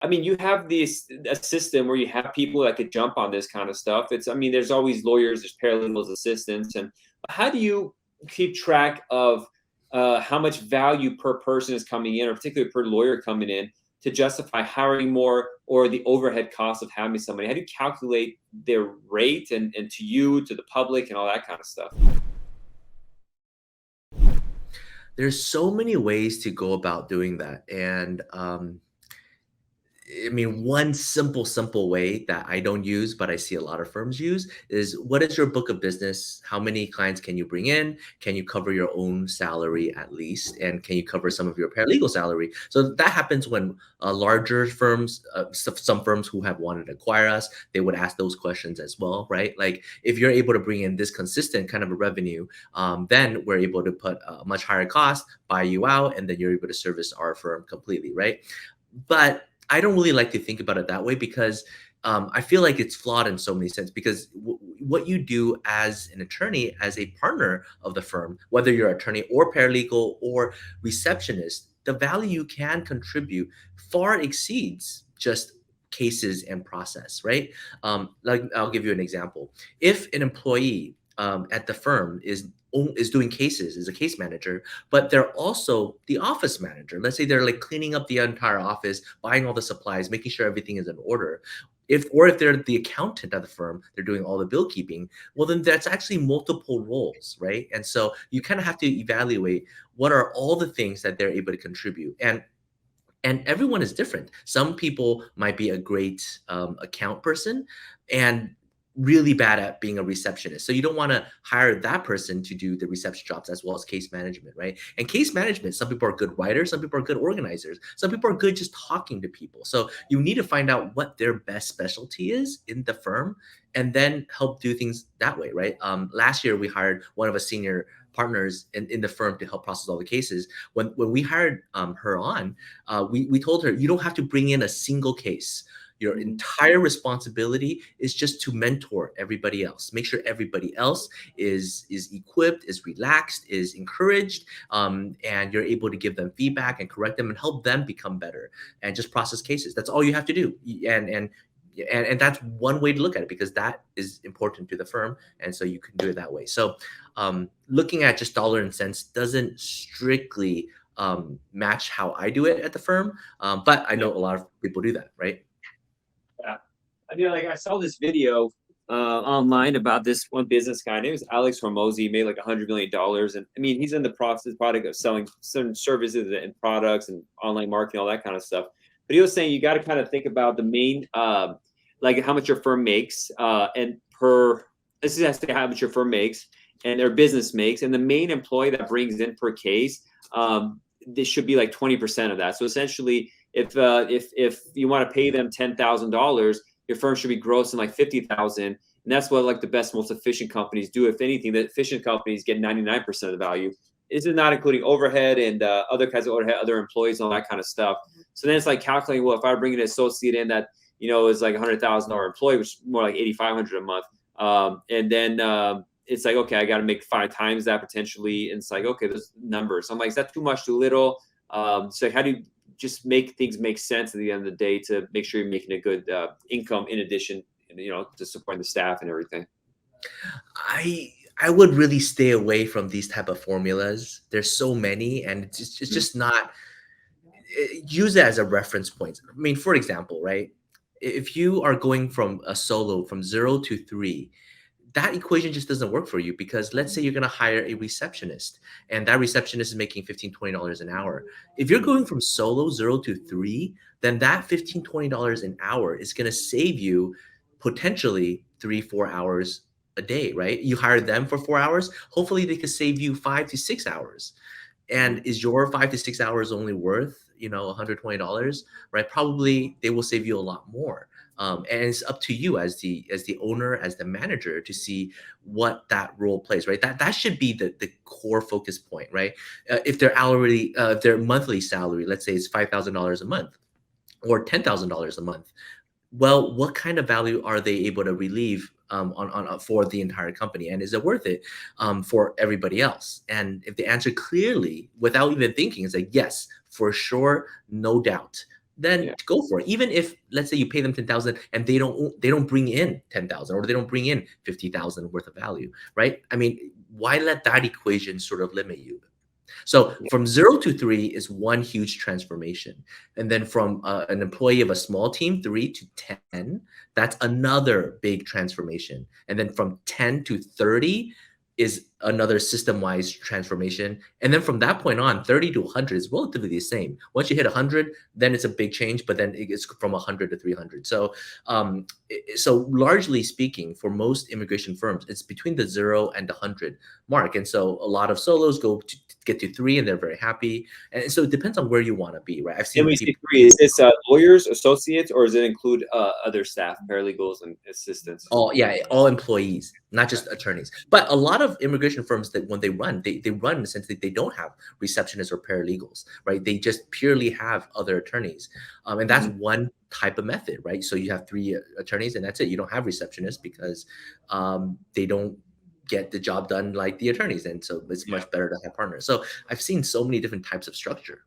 I mean, you have a system where you have people that could jump on this kind of stuff. I mean, there's always lawyers, there's paralegals, assistants, and how do you keep track of how much value per person is coming in, or particularly per lawyer coming in, to justify hiring more or the overhead cost of having somebody? How do you calculate their rate and to you, to the public, and all that kind of stuff? There's so many ways to go about doing that, and I mean, one simple way that I don't use, but I see a lot of firms use is, what is your book of business? How many clients can you bring in? Can you cover your own salary at least? And can you cover some of your paralegal salary? So that happens when larger firms, some firms who have wanted to acquire us, they would ask those questions as well, right? Like, if you're able to bring in this consistent kind of a revenue, then we're able to put a much higher cost, buy you out, and then you're able to service our firm completely, right? But I don't really like to think about it that way, because I feel like it's flawed in so many sense. Because what you do as an attorney, as a partner of the firm, whether you're attorney or paralegal or receptionist, the value you can contribute far exceeds just cases and process, right? Like, I'll give you an example. If an employee at the firm is doing cases, is a case manager, but they're also the office manager. Let's say they're like cleaning up the entire office, buying all the supplies, making sure everything is in order. If they're the accountant at the firm, they're doing all the bill keeping. Well, then that's actually multiple roles, right? And so you kind of have to evaluate what are all the things that they're able to contribute. And everyone is different. Some people might be a great account person and really bad at being a receptionist. So you don't want to hire that person to do the reception jobs as well as case management, right? And case management, some people are good writers, some people are good organizers, some people are good just talking to people. So you need to find out what their best specialty is in the firm, and then help do things that way, right? Last year we hired one of a senior partners in the firm to help process all the cases. When we hired her on, we told her, you don't have to bring in a single case. Your entire responsibility is just to mentor everybody else. Make sure everybody else is equipped, is relaxed, is encouraged, and you're able to give them feedback and correct them and help them become better. And just process cases. That's all you have to do. And that's one way to look at it, because that is important to the firm, and so you can do it that way. So looking at just dollar and cents doesn't strictly match how I do it at the firm, but I know a lot of people do that, right? Yeah. I mean, like I saw this video online about this one business guy. Name is Alex Hormozy. He made like $100 million, and I mean, he's in the product of selling certain services and products and online marketing, all that kind of stuff. But he was saying you got to kind of think about the main, like how much your firm makes, and per this is actually how much your firm makes and their business makes, and the main employee that brings in per case. This should be like 20% of that. So essentially, if you want to pay them $10,000, your firm should be grossing like 50,000, and that's what like the best, most efficient companies do. If anything, the efficient companies get 99% of the value. This is not including overhead and other kinds of overhead, other employees, all that kind of stuff. So then it's like calculating, well, if I bring an associate in that is like $100,000 employee, which is more like 8,500 a month, and then it's like, okay, I got to make 5 times that potentially, and it's like, okay, there's numbers. I'm like, is that too much, too little? So how do you just make things make sense at the end of the day to make sure you're making a good income in addition, to supporting the staff and everything? I would really stay away from these type of formulas. There's so many, and it's just not, use it as a reference point. I mean, for example, right? If you are going from a solo from 0 to 3, that equation just doesn't work for you, because let's say you're going to hire a receptionist, and that receptionist is making $15-20 an hour. If you're going from solo 0 to 3, then that $15-20 an hour is going to save you potentially 3-4 hours a day, right? You hire them for 4 hours, hopefully they could save you 5 to 6 hours. And is your 5 to 6 hours only worth, $120, right? Probably they will save you a lot more. And it's up to you as the owner, as the manager, to see what that role plays, right? That should be the core focus point, right? If their monthly salary, let's say, is $5,000 a month or $10,000 a month, well, what kind of value are they able to relieve on for the entire company, and is it worth it for everybody else? And if the answer clearly, without even thinking, is like yes, for sure, no doubt, then Yeah. go for it. Even if, let's say, you pay them 10,000 and they don't bring in 10,000 or they don't bring in 50,000 worth of value, right? I mean, why let that equation sort of limit you? So Yeah. from 0 to 3 is one huge transformation. And then from an employee of a small team, 3 to 10, that's another big transformation. And then from 10 to 30 is another system-wise transformation. And then from that point on, 30 to 100 is relatively the same. Once you hit 100, then it's a big change, but then it's from 100 to 300. So largely speaking, for most immigration firms, it's between the 0 and the 100 mark. And so a lot of solos go to get to 3 and they're very happy. And so it depends on where you want to be, right? I've And seen we see people. 3. Is this lawyers, associates, or does it include other staff, paralegals, and assistants? All, yeah, all employees, not just attorneys. But a lot of immigration firms, that when they run, they run in the sense that they don't have receptionists or paralegals, right? They just purely have other attorneys. And that's Mhm. one type of method, right? So you have 3 attorneys and that's it. You don't have receptionists because they don't get the job done like the attorneys. And so it's Yeah. much better to have partners. So I've seen so many different types of structure.